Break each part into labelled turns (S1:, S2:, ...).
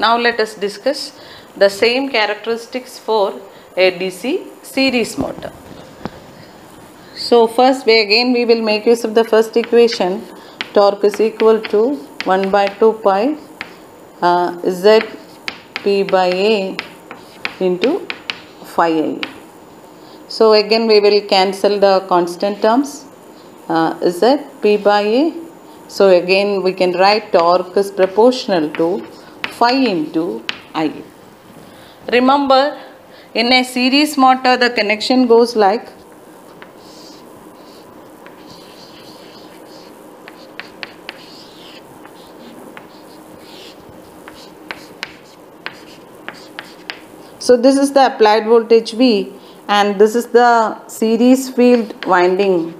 S1: Now let us discuss the same characteristics for a DC series motor. So first we will make use of the first equation. Torque is equal to 1 by 2 pi Z P by A into phi I. So again we will cancel the constant terms. Z P by A. So again we can write torque is proportional to phi into I. Remember, in a series motor the connection goes like so this is the applied voltage V and this is the series field winding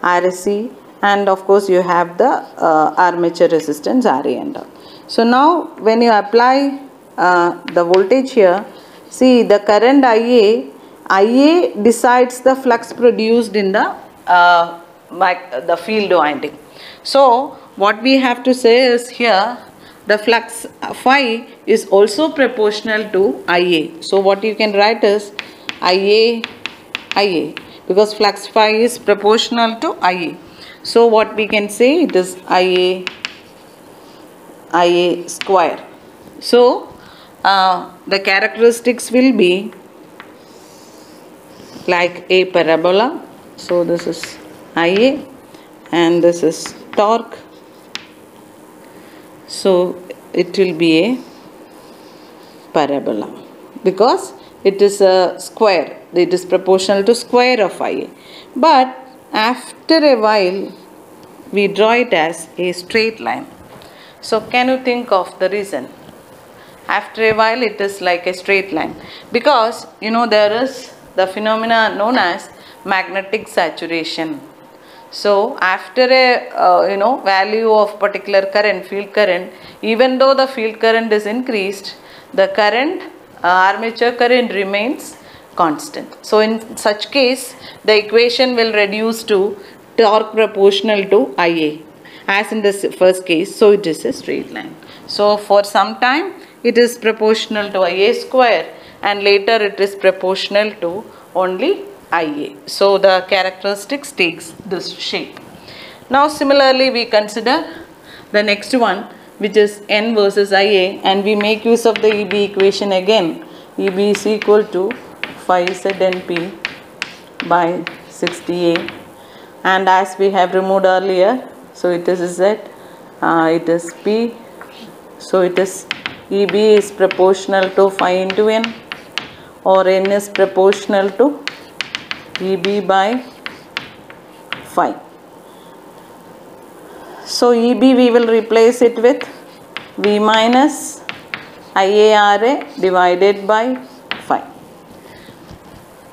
S1: RSC, and of course you have the armature resistance RA and all. So now when you apply the voltage here, see the current IA decides the flux produced in the field winding. So what we have to say is here the flux phi is also proportional to IA. So what you can write is IA because flux phi is proportional to IA. So what we can say, it is IA square. So the characteristics will be like a parabola. So this is IA and this is torque. So it will be a parabola because it is a square. It is proportional to square of IA. But after a while we draw it as a straight line. So can you think of the reason? After a while it is like a straight line because there is the phenomena known as magnetic saturation. So after a value of particular current, field current, even though the field current is increased, the current armature current remains constant. So in such case the equation will reduce to torque proportional to IA as in this first case. So it is a straight line. So for some time it is proportional to IA square and later it is proportional to only IA. So the characteristics takes this shape. Now similarly we consider the next one, which is N versus IA, and we make use of the EB equation again. EB is equal to phi ZNP by 60A, and as we have removed earlier, so it is Z, it is P, so it is EB is proportional to phi into N, or N is proportional to EB by phi. So EB we will replace it with V minus IARA divided by phi.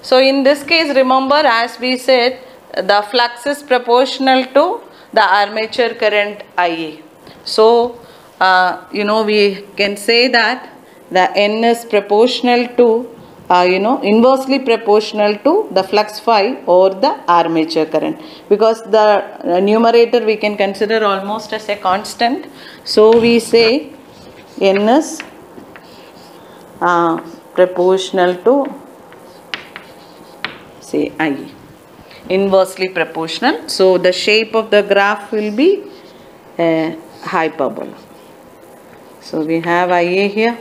S1: So in this case, remember, as we said, the flux is proportional to the armature current IA. So we can say that the N is proportional to inversely proportional to the flux phi or the armature current, because the numerator we can consider almost as a constant. So we say N is proportional to, say, I, inversely proportional. So the shape of the graph will be a hyperbola. So we have IA here,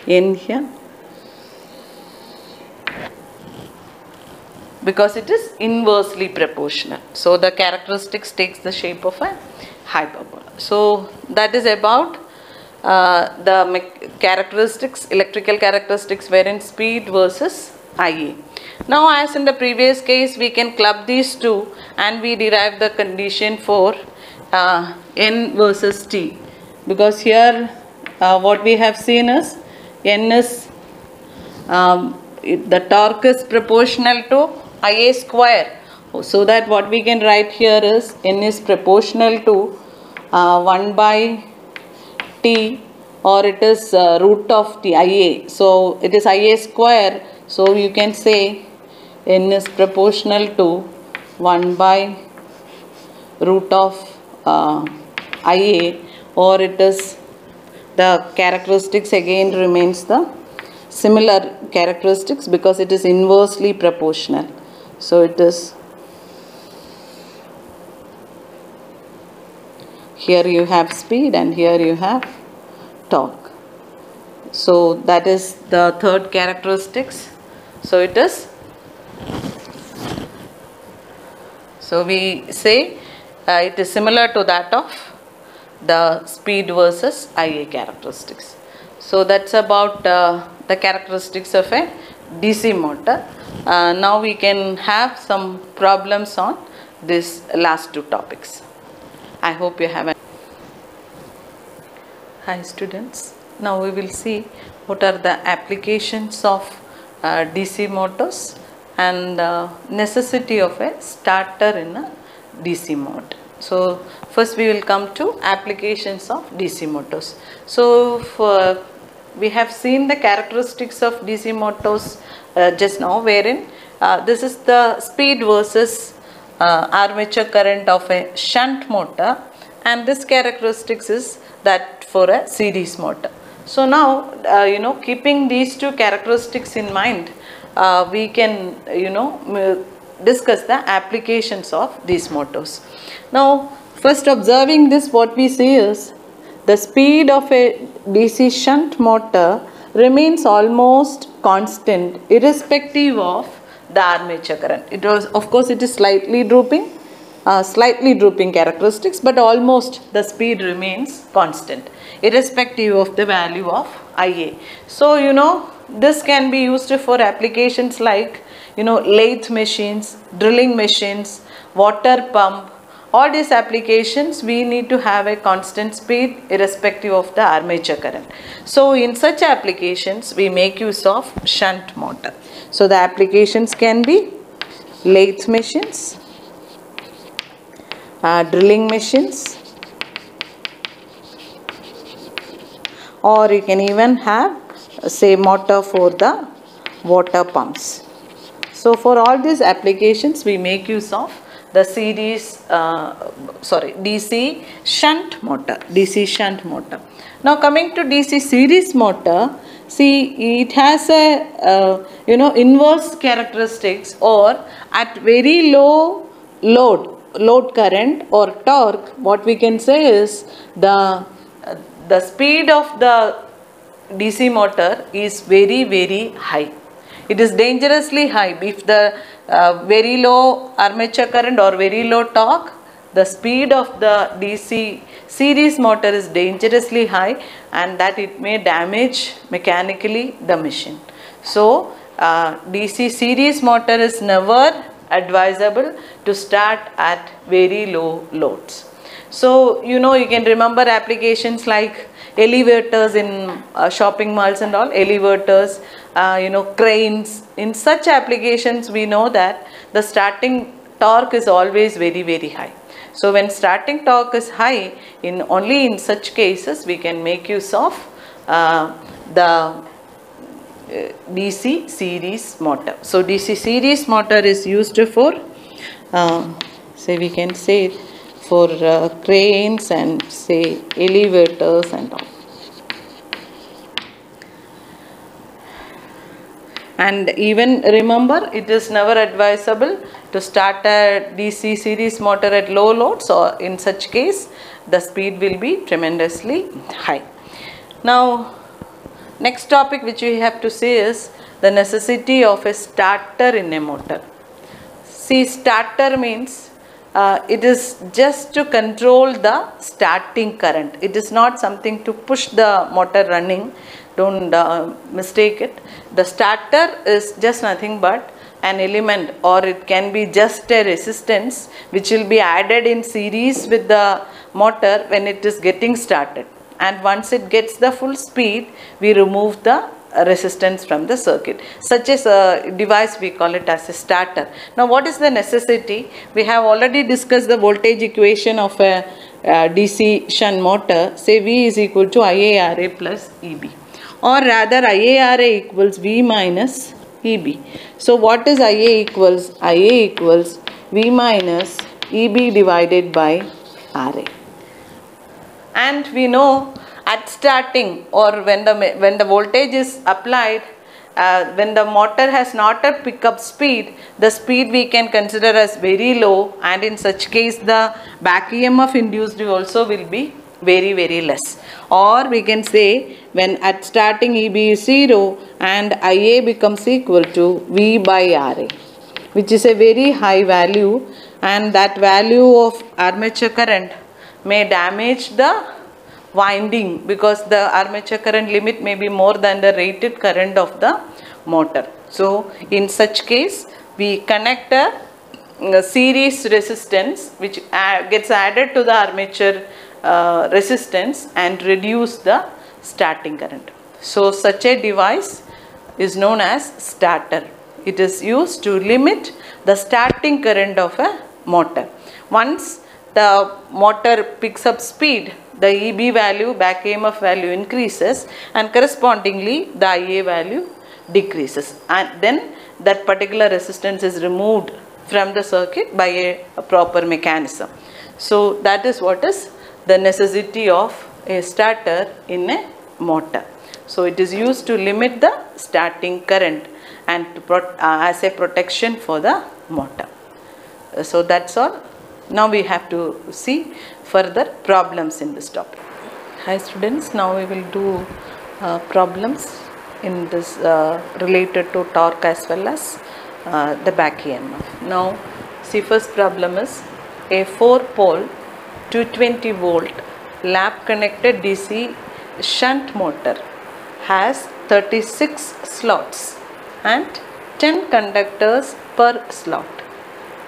S1: N here, because it is inversely proportional. So the characteristics takes the shape of a hyperbola. So that is about the characteristics, electrical characteristics wherein speed versus IA. Now as in the previous case, we can club these two and we derive the condition for N versus T, because here what we have seen is N is the torque is proportional to IA square. So that what we can write here is N is proportional to 1 by T, or it is root of T, IA. So it is IA square. So you can say N is proportional to 1 by root of IA, or it is the characteristics again remains the similar characteristics because it is inversely proportional. So it is, here you have speed and here you have torque. So that is the third characteristics. So it is, so we say it is similar to that of the speed versus IA characteristics. So that's about the characteristics of a DC motor. Now we can have some problems on these last two topics. I hope you have. Hi students, now we will see what are the applications of DC motors and necessity of a starter in a DC motor. So first we will come to applications of DC motors. So we have seen the characteristics of DC motors just now, wherein this is the speed versus armature current of a shunt motor, and this characteristics is that for a series motor. So now keeping these two characteristics in mind, we can discuss the applications of these motors. Now first, observing this, what we see is the speed of a DC shunt motor remains almost constant irrespective of the armature current. It was, of course, it is slightly drooping characteristics, but almost the speed remains constant irrespective of the value of IA. So this can be used for applications like lathe machines, drilling machines, water pump. All these applications we need to have a constant speed irrespective of the armature current. So in such applications we make use of shunt motor. So the applications can be lathe machines, drilling machines, or you can even have say motor for the water pumps. So for all these applications we make use of the DC shunt motor. Now coming to DC series motor, see it has a inverse characteristics, or at very low load current or torque, what we can say is the speed of the DC motor is very high. It is dangerously high. If the very low armature current or very low torque, the speed of the DC series motor is dangerously high, and that it may damage mechanically the machine. So DC series motor is never advisable to start at very low loads. So you can remember applications like elevators in shopping malls and all, elevators, cranes. In such applications we know that the starting torque is always very high. So when starting torque is high, only in such cases we can make use of the DC series motor. So DC series motor is used for say we can say for cranes and say elevators and all. And even remember, it is never advisable to start a DC series motor at low loads, or in such case the speed will be tremendously high. Now next topic which we have to see is the necessity of a starter in a motor. See, starter means it is just to control the starting current. It is not something to push the motor running. Don't mistake it. The starter is just nothing but an element, or it can be just a resistance which will be added in series with the motor when it is getting started. And once it gets the full speed, we remove the resistance from the circuit. Such as a device, we call it as a starter. Now what is the necessity? We have already discussed the voltage equation of a DC shunt motor. Say V is equal to IaRa plus EB, or rather IaRa equals V minus EB. So what is Ia equals? Ia equals V minus EB divided by Ra. And we know at starting, or when the voltage is applied, when the motor has not a pickup speed, the speed we can consider as very low, and in such case the back EMF induced also will be very less. Or we can say, when at starting EB is 0 and IA becomes equal to V by RA, which is a very high value, and that value of armature current may damage the winding, because the armature current limit may be more than the rated current of the motor. So in such case, we connect a series resistance which gets added to the armature resistance and reduce the starting current. So such a device is known as starter. It is used to limit the starting current of a motor. Once the motor picks up speed, the EB value, back EMF value increases, and correspondingly the IA value decreases, and then that particular resistance is removed from the circuit by a proper mechanism. So that is what is the necessity of a starter in a motor. So it is used to limit the starting current and to as a protection for the motor. So that's all. Now we have to see further problems in this topic. Hi students, now we will do problems in this related to torque as well as the back EMF. Now see, first problem is a 4-pole 220 volt lap connected DC shunt motor has 36 slots and 10 conductors per slot.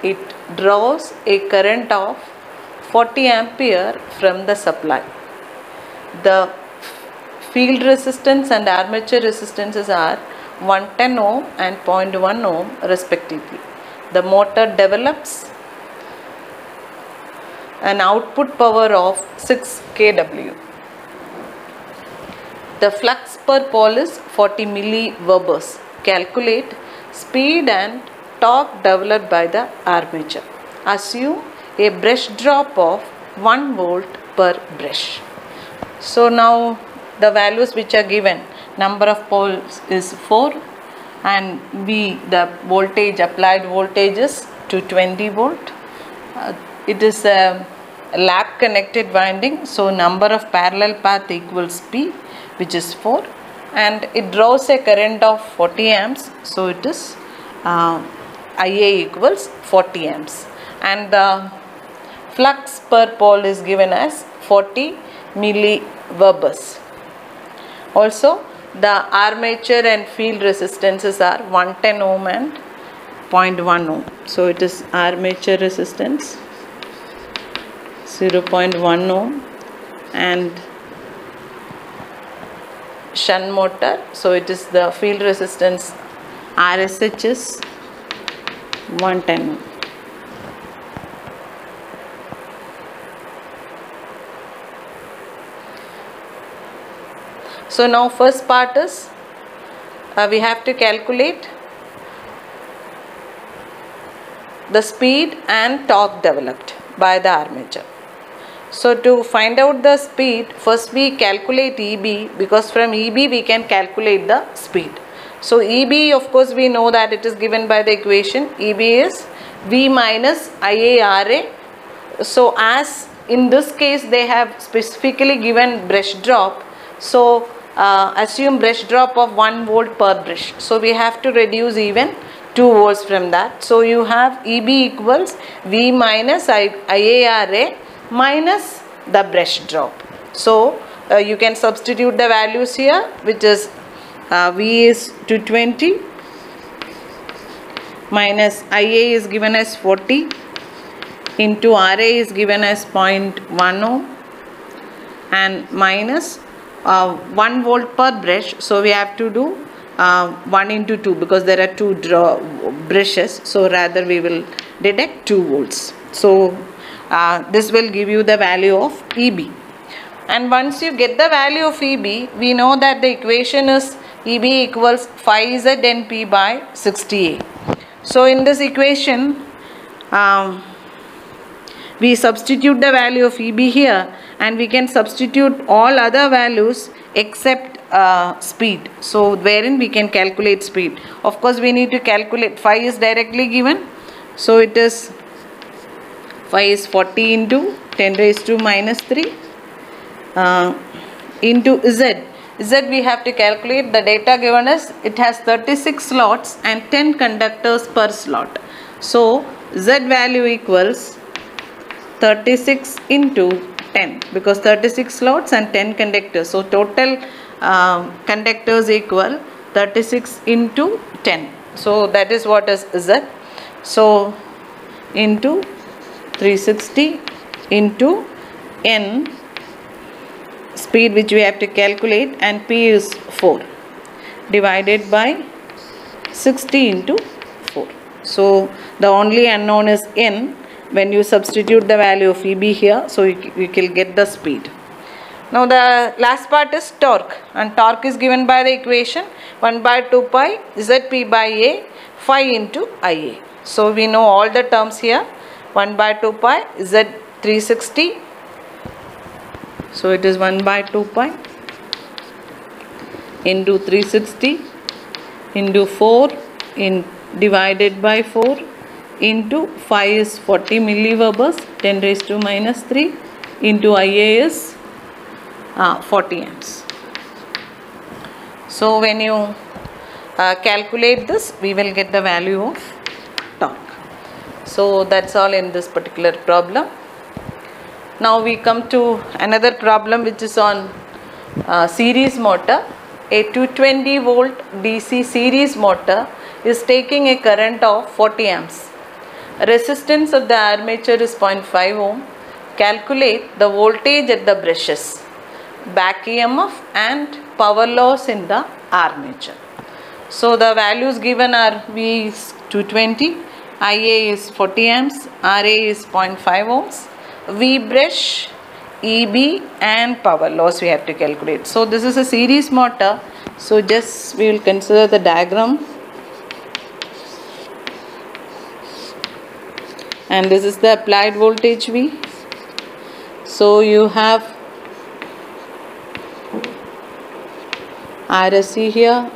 S1: It draws a current of 40 ampere from the supply. The field resistance and armature resistances are 110 ohm and 0.1 ohm respectively. The motor develops an output power of 6 kW. The flux per pole is 40 milliwebers. Calculate speed and torque developed by the armature. Assume a brush drop of 1 volt per brush. So now the values which are given, number of poles is 4, and the voltage, applied voltage is 220 volt. It is a lap connected winding, so number of parallel path equals P, which is 4, and it draws a current of 40 amps, so it is IA equals 40 amps, and the flux per pole is given as 40 milliwebers. Also the armature and field resistances are 110 ohm and 0.1 ohm. So it is armature resistance 0.1 ohm and shunt motor, so it is the field resistance RSH is 110 ohm. So now first part is we have to calculate the speed and torque developed by the armature. So to find out the speed, first we calculate EB, because from EB we can calculate the speed. So EB, of course we know that it is given by the equation. EB is V minus IARA. So as in this case they have specifically given brush drop, so assume brush drop of 1 volt per brush. So we have to reduce even 2 volts from that. So you have EB equals V minus IARA minus the brush drop. So you can substitute the values here, which is V is 220 minus IA is given as 40 into RA is given as 0.1 ohm and minus 1 volt per brush. So we have to do 1 into 2 because there are 2 brushes, so rather we will deduct 2 volts. So this will give you the value of EB, and once you get the value of EB, we know that the equation is EB equals 5ZNP by 60A. So in this equation we substitute the value of EB here, and we can substitute all other values except speed. So wherein we can calculate speed. Of course, we need to calculate. Phi is directly given. So it is, phi is 40 into 10 raised to minus 3 into Z. Z we have to calculate. The data given us, it has 36 slots and 10 conductors per slot. So Z value equals 36 into 10, because 36 slots and 10 conductors. So total conductors equal 36 into 10. So that is what is Z. So into 360 into N, speed which we have to calculate, and P is 4, divided by 60 into 4. So the only unknown is N. When you substitute the value of EB here, so you can get the speed. Now the last part is torque, and torque is given by the equation 1 by 2 pi Zp by A phi into Ia. So we know all the terms here. 1 by 2 pi Z 360. So it is 1 by 2 pi into 360 into 4 divided by 4 into phi is 40 milliwebers, 10 raised to minus 3 into Ia is 40 amps. So when you calculate this, we will get the value of torque. So that's all in this particular problem. Now we come to another problem which is on series motor. A 220 volt DC series motor is taking a current of 40 amps. Resistance of the armature is 0.5 ohm. Calculate the voltage at the brushes, back EMF and power loss in the armature. So the values given are V is 220, Ia is 40 amps, Ra is 0.5 ohms, V brush, EB and power loss we have to calculate. So this is a series motor. So just we will consider the diagram. And this is the applied voltage V. So you have RSC here,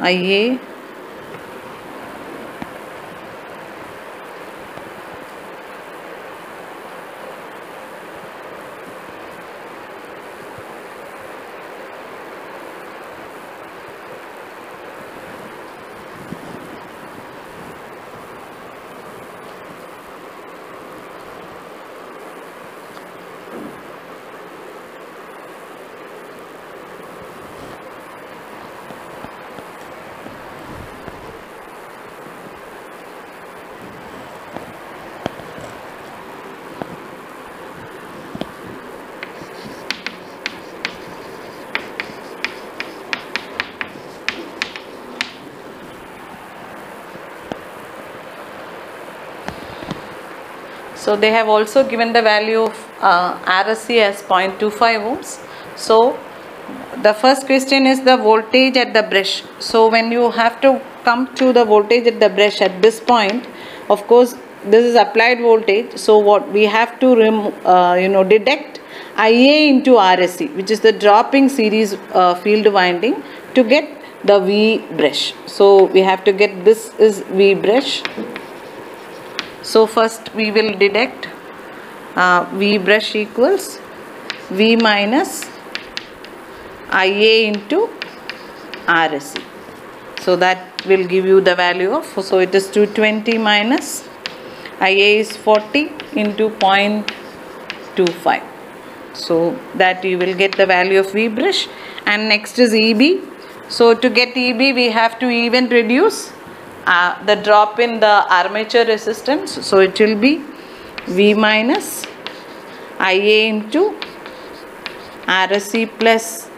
S1: IA, so they have also given the value of RSC as 0.25 ohms. So the first question is the voltage at the brush. So when you have to come to the voltage at the brush at this point, of course this is applied voltage. So what we have to deduct Ia into RSC, which is the dropping series field winding, to get the V brush. So we have to get this is V brush. So first we will deduct V brush equals V minus Ia into RSC. So that will give you the value of, so it is 220 minus Ia is 40 into 0.25. So that you will get the value of V brush. And next is EB. So to get EB we have to even reduce the drop in the armature resistance. So it will be V minus Ia into RSC plus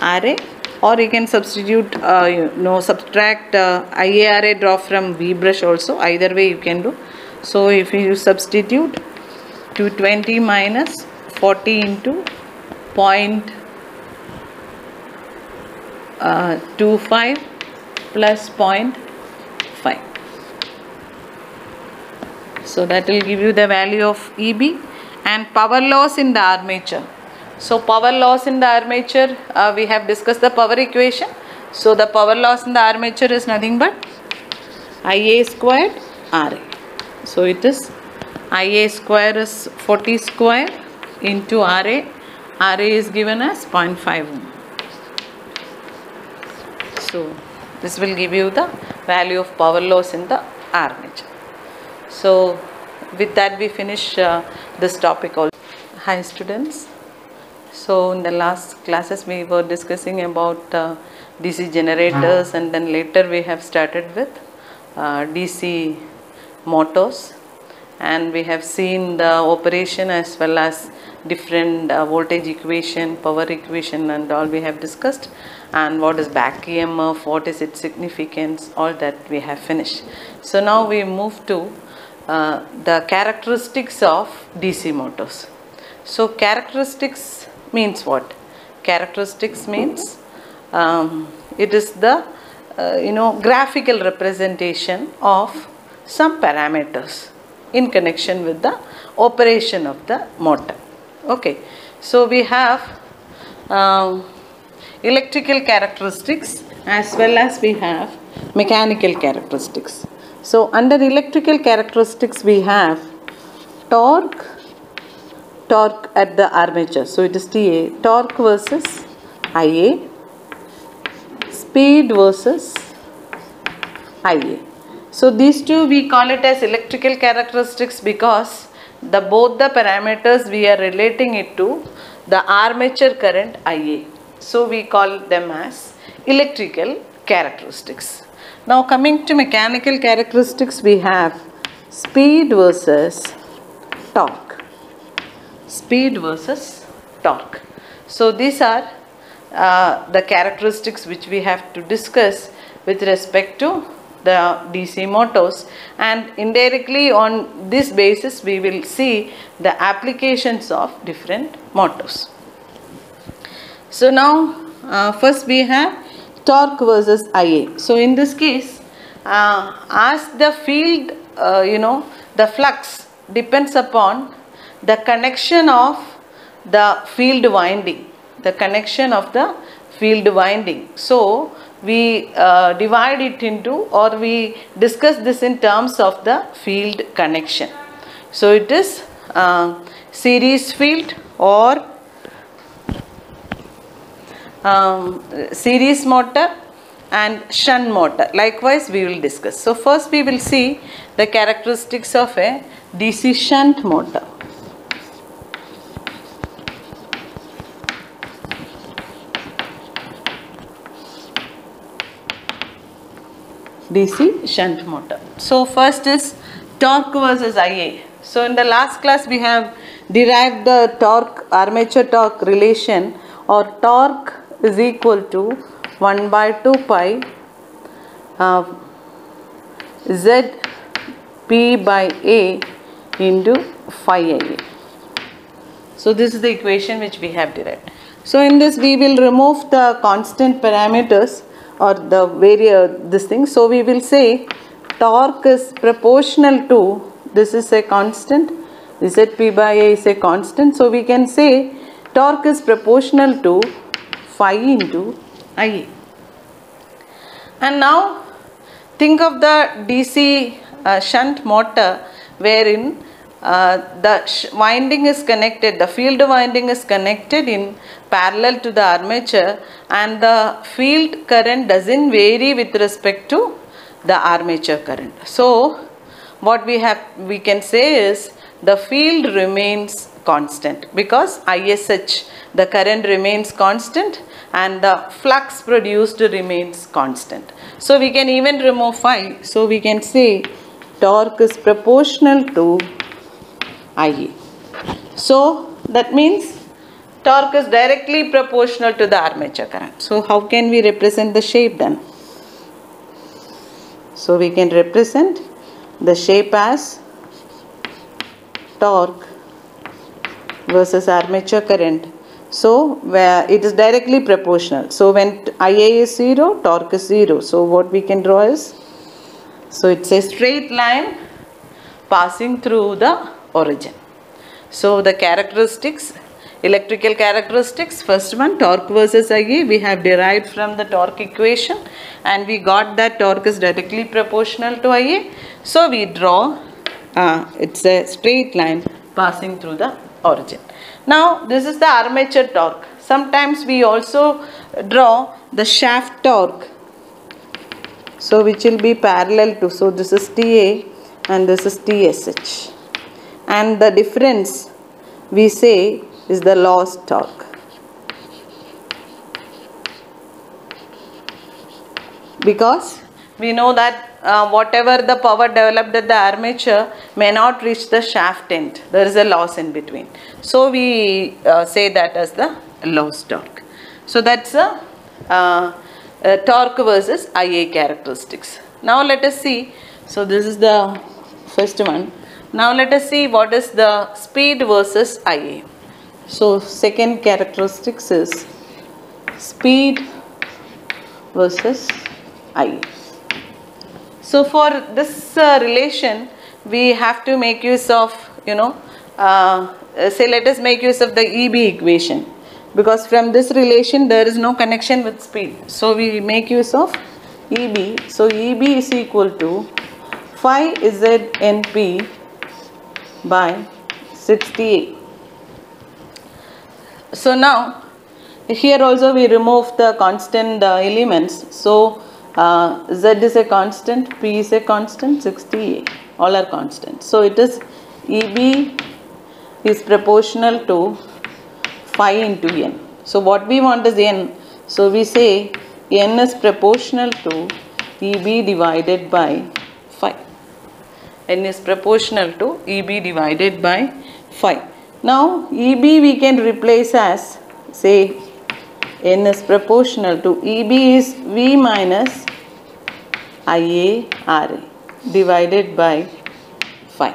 S1: RA, or you can substitute subtract IARA drop from V brush also. Either way you can do. So if you substitute 220 minus 40 into 0.25 plus 0.5. So that will give you the value of EB. And power loss in the armature. So power loss in the armature, we have discussed the power equation. So the power loss in the armature is nothing but IA squared RA. So it is IA square is 40 square into RA. RA is given as 0.5 ohm. So this will give you the value of power loss in the armature. So with that we finish this topic also. Hi students. So in the last classes we were discussing about DC generators, and then later we have started with DC motors, and we have seen the operation as well as different voltage equation, power equation and all we have discussed, and what is back EMF, what is its significance, all that we have finished. So now we move to the characteristics of DC motors. So characteristics means what? Characteristics means it is the graphical representation of some parameters in connection with the operation of the motor. Okay, so we have electrical characteristics as well as we have mechanical characteristics. So under electrical characteristics we have torque at the armature. So it is TA, torque versus IA, speed versus IA. So these two we call it as electrical characteristics because both the parameters we are relating it to the armature current IA. So we call them as electrical characteristics. Now coming to mechanical characteristics, we have speed versus torque. Speed versus torque. So these are the characteristics which we have to discuss with respect to the DC motors, and indirectly on this basis we will see the applications of different motors. So now first we have torque versus IA. So in this case, as the field, the flux depends upon the connection of the field winding. So we divide it into, or we discuss this in terms of the field connection. So it is series field or series motor and shunt motor. Likewise we will discuss. So first we will see the characteristics of a DC shunt motor. DC shunt motor. So first is torque versus IA. So in the last class we have derived the torque, armature torque relation, or torque is equal to 1 by 2 pi ZP by A into phi IA. So this is the equation which we have derived. So in this we will remove the constant parameters or the this thing. So we will say torque is proportional to, this is a constant, ZP by A is a constant. So we can say torque is proportional to phi into IA. And now think of the DC shunt motor wherein the winding is connected, the field winding is connected in parallel to the armature, and the field current doesn't vary with respect to the armature current. So what we can say is the field remains constant because ISH, the current remains constant and the flux produced remains constant. So we can even remove phi. So we can say torque is proportional to IA. So that means torque is directly proportional to the armature current. So how can we represent the shape then? So we can represent the shape as torque versus armature current. So where it is directly proportional. So when Ia is 0, torque is 0. So what we can draw is, so it's a straight line passing through the origin. So the characteristics, electrical characteristics, first one, torque versus Ia, we have derived from the torque equation and we got that torque is directly proportional to Ia. So we draw, it's a straight line passing through the origin. Now this is the armature torque. Sometimes we also draw the shaft torque. So which will be parallel to, so this is TA and this is TSH. And the difference we say is the lost torque. Because we know that whatever the power developed at the armature may not reach the shaft end. There is a loss in between. So we say that as the lost torque. So that's a torque versus Ia characteristics. Now let us see. So this is the first one. Now let us see what is the speed versus Ia. So second characteristics is speed versus Ia. So for this relation, we have to make use of, say let us make use of the EB equation. Because from this relation, there is no connection with speed. So we make use of EB. So EB is equal to phi ZNP by 68. So now, here also we remove the constant elements. So Z is a constant, P is a constant, 68, all are constant. So it is EB is proportional to phi into N. So what we want is N. So we say N is proportional to EB divided by phi. N is proportional to EB divided by phi. Now EB we can replace as, say, N is proportional to EB is V minus Ia Ra divided by phi.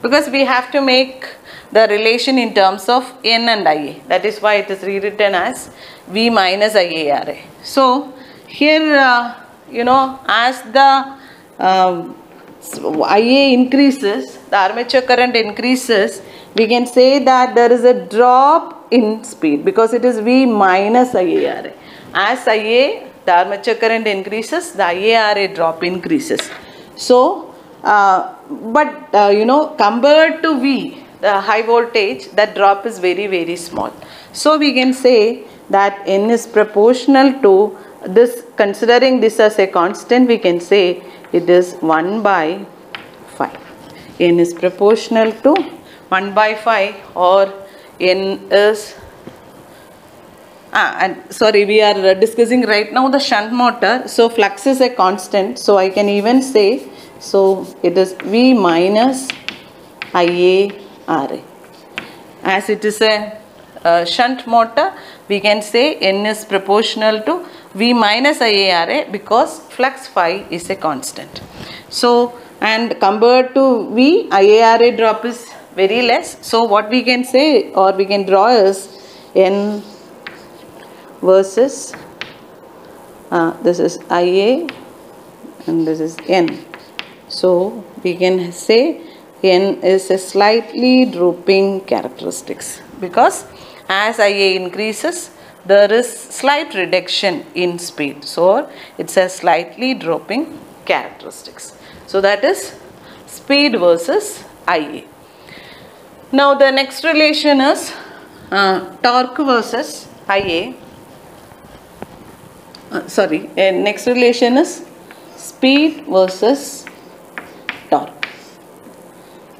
S1: Because we have to make the relation in terms of N and Ia. That is why it is rewritten as V minus Ia Ra. So here, as the Ia increases, the armature current increases, we can say that there is a drop in speed because it is V minus Ia Ra. As Ia, the armature current increases, the Ia Ra drop increases. So, compared to V, the high voltage, that drop is very, very small. So we can say that N is proportional to this, considering this as a constant, we can say it is 1 by phi. N is proportional to 1 by phi, or N is, we are discussing right now the shunt motor. So flux is a constant. So I can even say, so it is V minus Ia Ra. As it is a shunt motor, we can say N is proportional to V minus Ia Ra because flux phi is a constant. So, and compared to V, Ia Ra drop is very less. So what we can say or we can draw is N versus this is Ia and this is N. So we can say N is a slightly drooping characteristics because as Ia increases, there is slight reduction in speed. So it's a slightly dropping characteristics. So that is speed versus Ia. Now the next relation is torque versus Ia. Next relation is speed versus torque.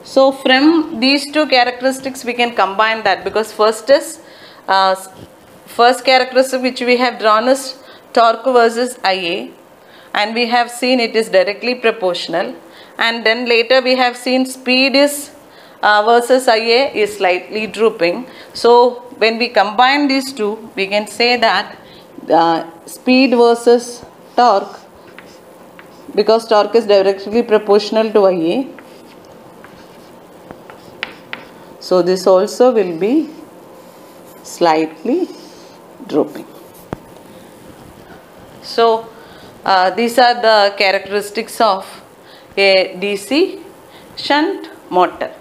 S1: So from these two characteristics we can combine that, because first is first characteristic which we have drawn is torque versus Ia, and we have seen it is directly proportional, and then later we have seen speed is versus Ia is slightly drooping. So when we combine these two, we can say that speed versus torque, because torque is directly proportional to Ia, So this also will be slightly drooping. So these are the characteristics of a DC shunt motor.